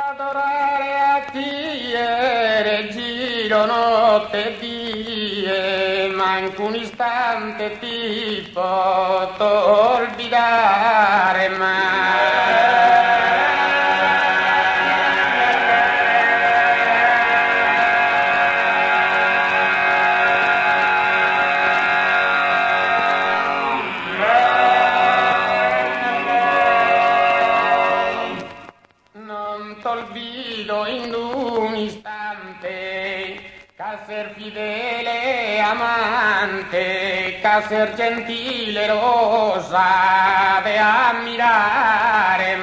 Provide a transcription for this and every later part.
Adorare a te, giro notte e die, manco un istante ti posso olvidare mai. Non t'olvido in un istante, ch'esser fidele amante, ch'esser gentile rosa, de ammirare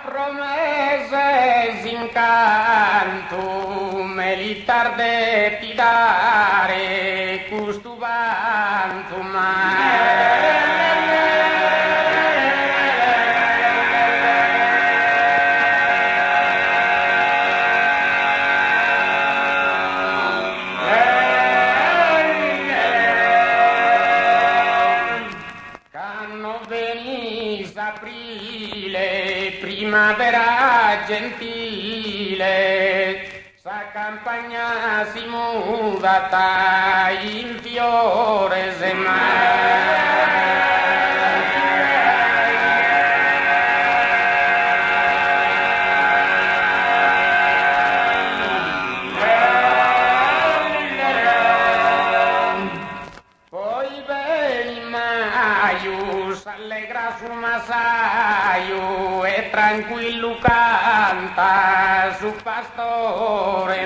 promesse incanto me li tarde ti dare custo vanto Canno venis aprile, primavera gentile, sa campagna si mudata in fiore Poi veni maio, s'allegra su masaio e tranquillo canta su pastore